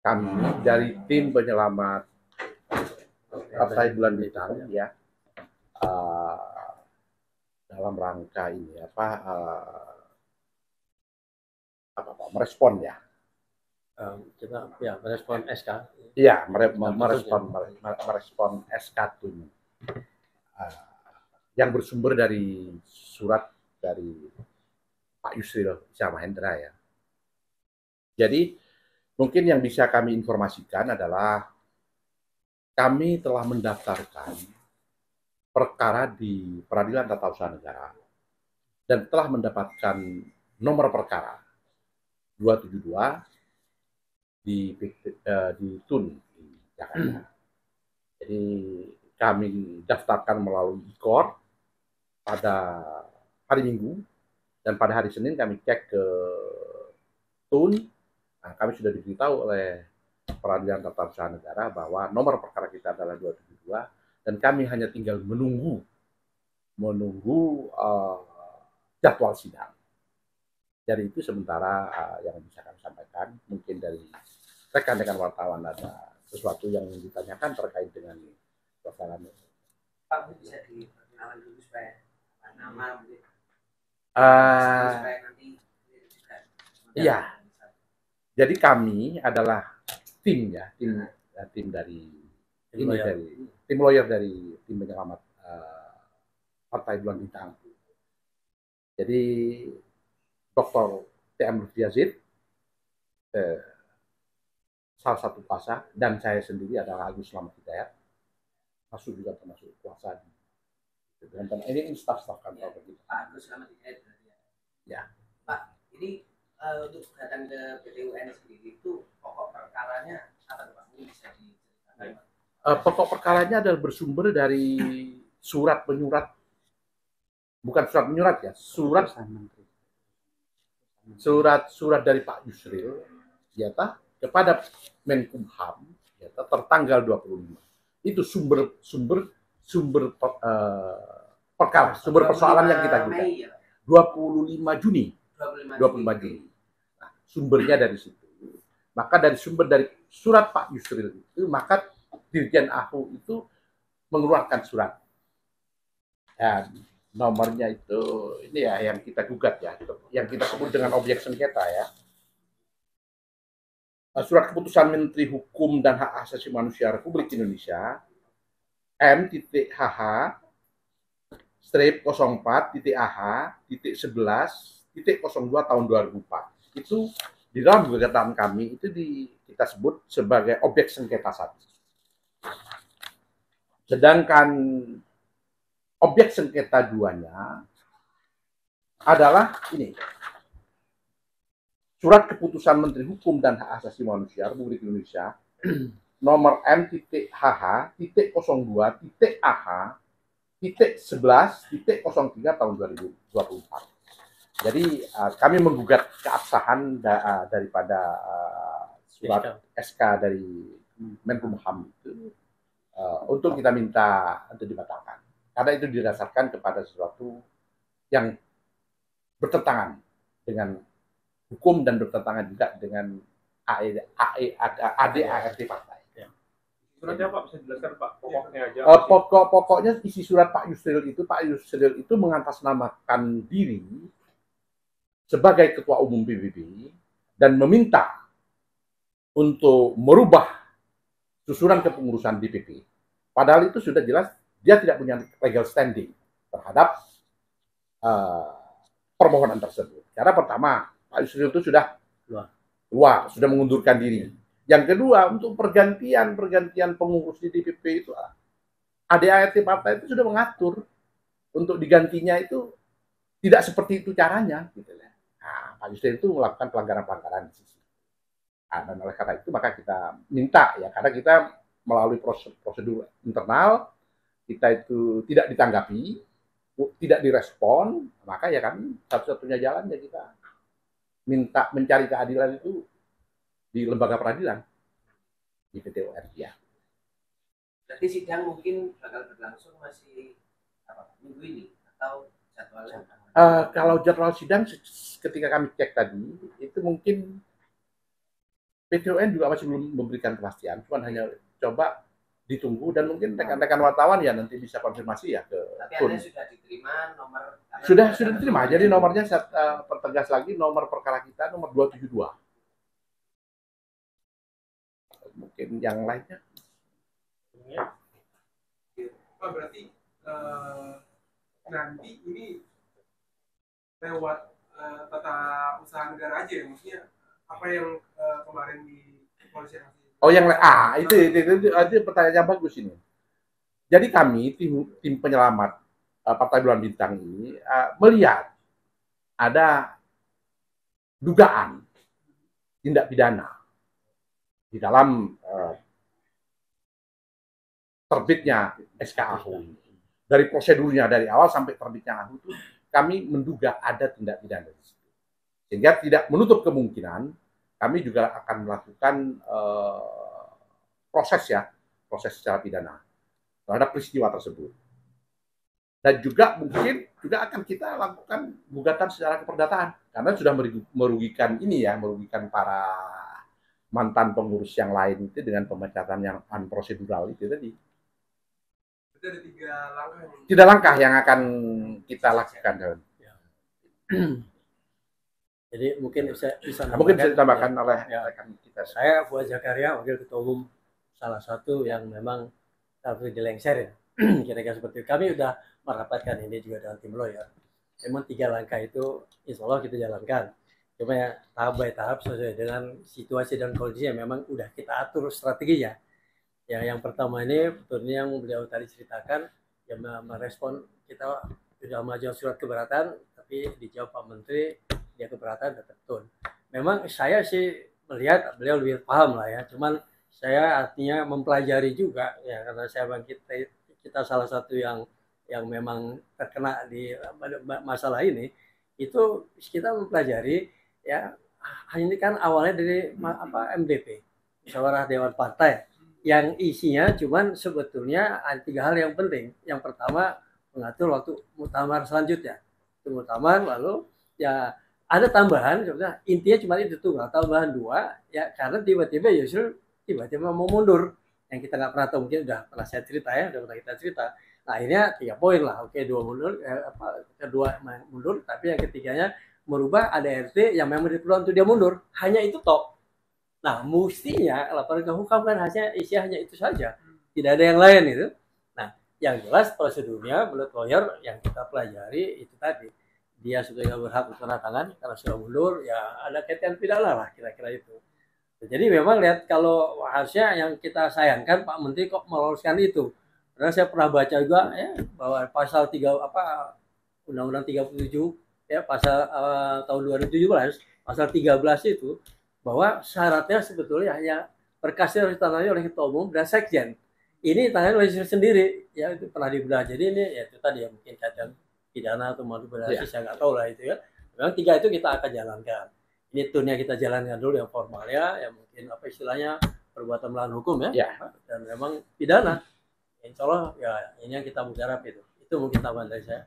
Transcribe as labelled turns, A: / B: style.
A: kami dari tim penyelamat Partai Bulan Bintang ya, dalam rangka ini merespon ya.
B: Kita ya merespon SK.
A: Iya, merespon SK Tun yang bersumber dari surat dari Pak Yusril Iza Mahendra ya. Jadi mungkin yang bisa kami informasikan adalah kami telah mendaftarkan perkara di Peradilan Tata Usaha Negara dan telah mendapatkan nomor perkara 272 di Tun di Jakarta. Jadi kami daftarkan melalui IKOR pada hari Minggu dan pada hari Senin kami cek ke Tun. Nah, kami sudah diberitahu oleh Peradilan Tata Usaha Negara bahwa nomor perkara kita adalah 272 dan kami hanya tinggal menunggu jadwal sidang. Dari itu sementara yang bisa kami sampaikan, mungkin dari rekan-rekan wartawan ada sesuatu yang ditanyakan terkait dengan perkara ini.
C: Pak, bisa diperkenalkan dulu supaya nama mungkin.
A: Supaya nanti iya. Jadi kami adalah tim ya, tim dari tim lawyer dari tim penyelamat Partai Bulan Bintang. Jadi Dr. T.M. Lutfi Yazid, salah satu kuasa, dan saya sendiri adalah Agus Slamet Hidayat, masuk juga termasuk kuasa di ini staf-staf kantor kita.
C: Pak Agus Slamet Hidayat berarti ya. Pak, ini untuk datang ke PT UN sendiri itu pokok perkaranya apa Pak? Ini bisa diceritakan.
A: Pokok perkaranya adalah bersumber dari surat penyurat, bukan surat menyurat ya, surat dari Pak Yusril ya kepada Menkumham ya tertanggal 25. Itu sumber perkara, sumber persoalan yang kita gugat. 25 Juni. Nah, sumbernya dari situ. Maka dari sumber dari surat Pak Yusril itu, maka Dirjen AHU itu mengeluarkan surat. Dan nomornya itu ini ya yang kita gugat ya, yang kita sebut dengan objek sengketa ya. Surat keputusan Menteri Hukum dan Hak Asasi Manusia Republik Indonesia M.HH/04.AH.11.02 tahun 2004. Itu di dalam gugatan kami itu kita sebut sebagai objek sengketa 1. Sedangkan objek sengketa 2-nya adalah ini. Surat keputusan Menteri Hukum dan Hak Asasi Manusia Republik Indonesia nomor M.HH.002.AH.11.03 tahun 2024. Jadi kami menggugat keabsahan daripada surat SK dari Menkumham itu untuk kita minta untuk dibatalkan. Karena itu didasarkan kepada sesuatu yang bertentangan dengan hukum dan bertentangan juga dengan ADART partai.
D: Suratnya Pak bisa dijelaskan Pak pokoknya aja.
A: Pokoknya isi surat Pak Yusril itu mengatasnamakan diri sebagai Ketua Umum PBB dan meminta untuk merubah susunan kepengurusan DPP. Padahal itu sudah jelas dia tidak punya legal standing terhadap permohonan tersebut. Karena pertama, Pak Yusril itu sudah keluar, sudah mengundurkan diri. Yang kedua, untuk pergantian pengurus di DPP itu, ADART partai itu sudah mengatur untuk digantinya itu tidak seperti itu caranya. Gitu. Nah, Pak Yusril itu melakukan pelanggaran-pelanggaran di sisi. Dan oleh karena itu maka kita minta ya, karena kita melalui prosedur internal, kita itu tidak ditanggapi, tidak direspon, maka ya kan satu-satunya jalan ya kita minta mencari keadilan itu di lembaga peradilan di PT UN ya.
C: Berarti sidang mungkin bakal berlangsung masih minggu ini atau jadwalnya?
A: Kalau jadwal sidang ketika kami cek tadi itu mungkin PT UN juga masih belum memberikan kepastian, cuman hanya coba ditunggu dan mungkin rekan-rekan wartawan ya nanti bisa konfirmasi ya ke
C: Tapi
A: Kun.
C: Anda sudah diterima nomor
A: Sudah diterima. Jadi nomornya saya pertegas lagi, nomor perkara kita nomor 272. Mungkin yang lainnya.
E: Pak, berarti nanti ini lewat tata usaha negara aja ya, maksudnya apa yang kemarin di kepolisian.
A: Oh yang itu pertanyaan yang bagus ini. Jadi kami tim penyelamat Partai Bulan Bintang ini melihat ada dugaan tindak pidana di dalam terbitnya SK AHU ini. Dari prosedurnya dari awal sampai terbitnya AHU itu kami menduga ada tindak pidana di situ. Sehingga tidak menutup kemungkinan kami juga akan melakukan proses secara pidana terhadap peristiwa tersebut. Dan juga mungkin juga akan kita lakukan gugatan secara keperdataan karena sudah merugikan para mantan pengurus yang lain itu dengan pemecatan yang unprocedural itu tadi.
E: Berarti ada 3 langkah.
A: 3 langkah yang akan kita lakukan.
B: Ya. Jadi mungkin bisa
A: ditambahkan oleh rekan kita.
B: Saya Fuad Zakaria, Wakil Ketua Umum salah satu yang memang harus dilengser ya. Kira-kira seperti itu. Kami udah merapatkan ini juga dengan tim lawyer. Memang 3 langkah itu insya Allah kita jalankan. Cuma ya tahap by tahap sesuai dengan situasi dan kondisi yang memang udah kita atur strateginya. Yang pertama ini betulnya yang beliau tadi ceritakan, yang merespon kita sudah mengajukan surat keberatan, tapi dijawab Pak Menteri dia keberatan tetap betul. Memang saya sih melihat beliau lebih paham lah ya, cuman saya artinya mempelajari juga ya karena saya kita salah satu yang memang terkena di masalah ini, itu kita mempelajari ya. Ini kan awalnya dari MDP, Musyawarah Dewan Partai, yang isinya cuman sebetulnya ada 3 hal yang penting. Yang pertama mengatur waktu muktamar selanjutnya. Itu muktamar, lalu ya ada tambahan, intinya cuma itu tuh, tambahan 2 ya karena tiba-tiba Yusril tiba-tiba mau mundur yang kita nggak pernah tahu, mungkin udah pernah saya cerita ya, udah pernah kita cerita. Nah akhirnya 3 poin lah, oke 2 mundur, kedua mundur, tapi yang ketiganya merubah ADRT yang memang diperlukan untuk dia mundur, hanya itu toh. Nah mestinya laporan ke Hukam kan isinya hanya itu saja, tidak ada yang lain itu. Nah yang jelas prosedurnya menurut lawyer yang kita pelajari itu tadi, dia sudah berhak untuk tanda tangan karena sudah mundur, ya ada kaitan pidana lah kira-kira itu. Jadi memang lihat kalau harusnya yang kita sayangkan Pak Menteri kok meloloskan itu. Karena saya pernah baca juga ya bahwa pasal Undang-Undang 37 ya pasal tahun 2017 pasal 13 itu bahwa syaratnya sebetulnya hanya berkasnya harus ditangani oleh Ketua Umum dan Sekjen. Ini ditangani oleh sendiri ya, itu pernah dibedah. Jadi ini ya itu tadi ya mungkin kaitan pidana atau manipulasi saya nggak tahu lah itu ya. Memang 3 itu kita akan jalankan. Ini turnya kita jalankan dulu yang formalnya, yang mungkin apa istilahnya perbuatan melawan hukum ya. Dan memang pidana. Insya Allah ya ini yang kita menggarap itu. Itu mungkin tambahan dari saya.